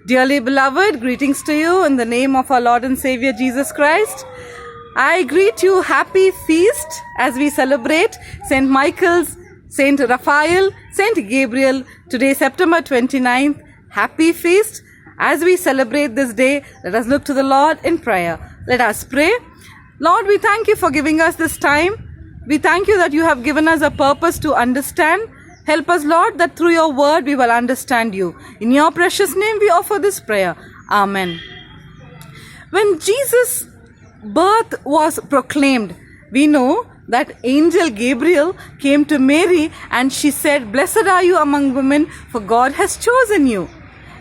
Dearly beloved, greetings to you in the name of our Lord and Savior Jesus Christ. I greet you happy feast as we celebrate Saint Michael's, Saint Raphael, Saint Gabriel. Today, September 29th. Happy feast. As we celebrate this day, let us look to the Lord in prayer. Let us pray. Lord, we thank you for giving us this time. We thank you that you have given us a purpose to understand. Help us, Lord, that through your word we will understand you. In your precious name we offer this prayer. Amen. When Jesus' birth was proclaimed, we know that angel Gabriel came to Mary and she said, "Blessed are you among women, for God has chosen you."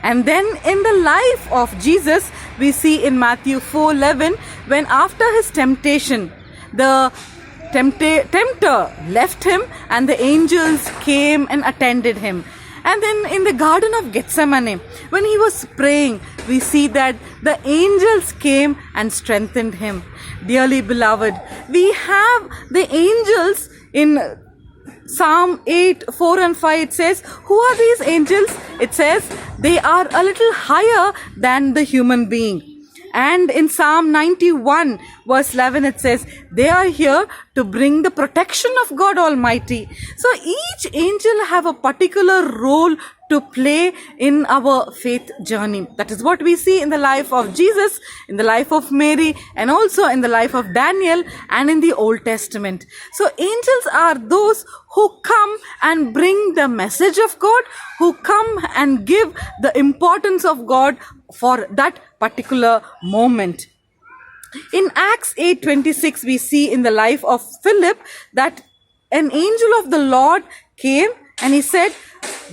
And then in the life of Jesus, we see in Matthew 4:11, when after his temptation, the tempter left him and the angels came and attended him. And then in the Garden of Gethsemane, when he was praying, we see that the angels came and strengthened him. Dearly beloved, we have the angels in Psalm 8, 4 and 5. It says, who are these angels? It says, they are a little higher than the human being. And in Psalm 91 verse 11 it says, they are here to bring the protection of God Almighty. So each angel have a particular role to play in our faith journey. That is what we see in the life of Jesus, in the life of Mary, and also in the life of Daniel and in the Old Testament. So angels are those who come and bring the message of God, who come and give the importance of God for that particular moment. In Acts 8:26, we see in the life of Philip that an angel of the Lord came and he said,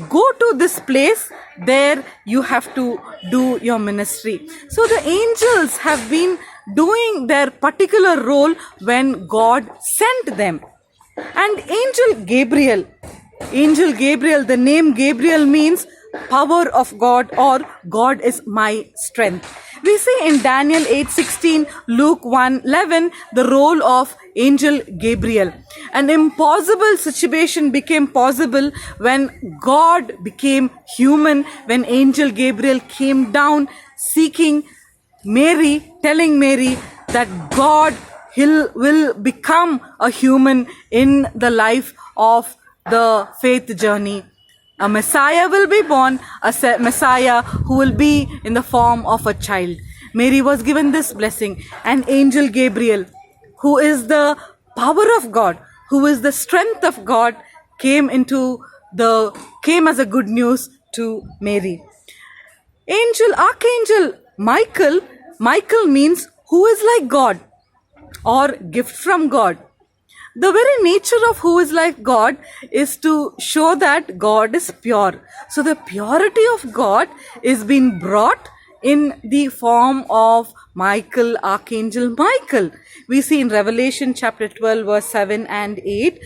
go to this place, there you have to do your ministry. So the angels have been doing their particular role when God sent them. And Angel Gabriel, the name Gabriel means power of God, or God is my strength. We see in Daniel 8:16, Luke 1:11, the role of Angel Gabriel. An impossible situation became possible when God became human, when Angel Gabriel came down seeking Mary, telling Mary that God will become a human in the life of the faith journey. A Messiah will be born, a Messiah who will be in the form of a child. Mary was given this blessing, and Angel Gabriel, who is the power of God, who is the strength of God, came as a good news to Mary. Archangel Michael means who is like God, or gift from God. The very nature of who is like God is to show that God is pure. So the purity of God is being brought in the form of Michael, Archangel Michael. We see in Revelation chapter 12 verse 7 and 8,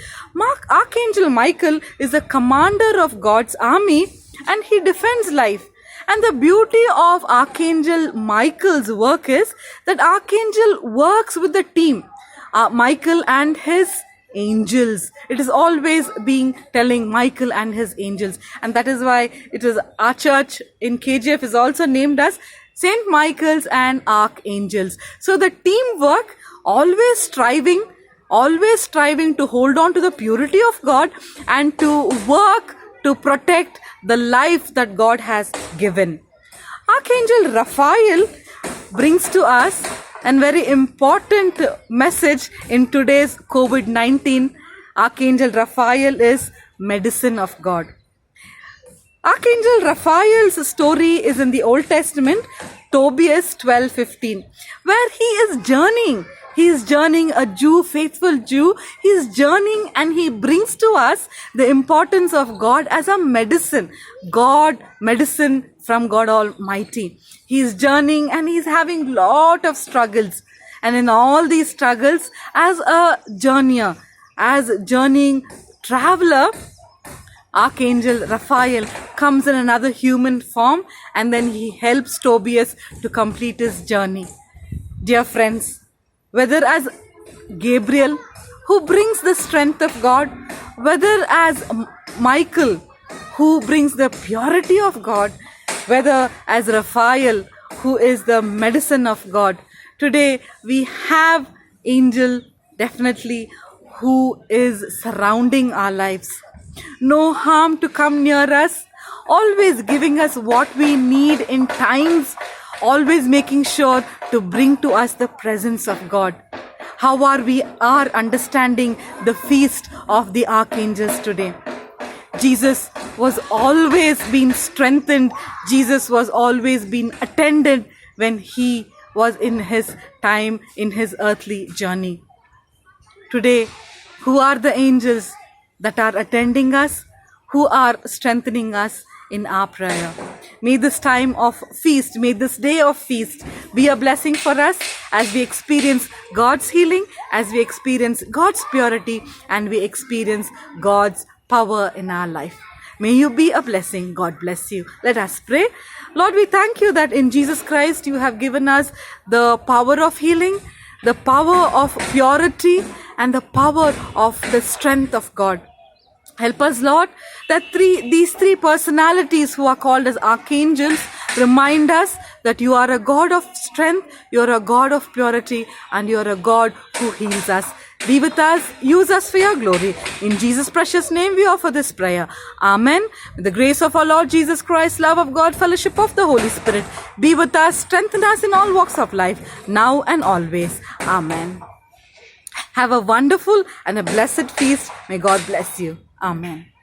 Archangel Michael is the commander of God's army and he defends life. And the beauty of Archangel Michael's work is that Archangel works with the team. Michael and his angels. It is always being telling Michael and his angels. And that is why our church in KGF is also named as Saint Michael's and Archangels. So the teamwork, always striving to hold on to the purity of God and to work to protect the life that God has given. Archangel Raphael brings to us a very important message in today's COVID-19. Archangel Raphael is medicine of God. Archangel Raphael's story is in the Old Testament, Tobias 12:15, where he is journeying. He is journeying, a Jew, faithful Jew. He is journeying and he brings to us the importance of God as a medicine. Medicine from God Almighty. He is journeying and he is having lot of struggles. And in all these struggles, as a journeyer, as a journeying traveler, Archangel Raphael comes in another human form and then he helps Tobias to complete his journey. Dear friends, whether as Gabriel, who brings the strength of God, whether as Michael, who brings the purity of God, whether as Raphael, who is the medicine of God. Today we have angel definitely who is surrounding our lives. No harm to come near us, always giving us what we need in times, always making sure to bring to us the presence of God. How are we understanding the feast of the archangels today? Jesus was always being strengthened. Jesus was always being attended when he was in his time, in his earthly journey. Today, who are the angels that are attending us? Who are strengthening us in our prayer? May this time of feast, may this day of feast be a blessing for us as we experience God's healing, as we experience God's purity, and we experience God's power in our life. May you be a blessing. God bless you. Let us pray. Lord, we thank you that in Jesus Christ you have given us the power of healing, the power of purity, and the power of the strength of God. Help us, Lord, that these three personalities who are called as archangels remind us that you are a God of strength, you are a God of purity, and you are a God who heals us. Be with us, use us for your glory. In Jesus' precious name we offer this prayer. Amen. With the grace of our Lord Jesus Christ, love of God, fellowship of the Holy Spirit, be with us, strengthen us in all walks of life, now and always. Amen. Have a wonderful and a blessed feast. May God bless you. Amen.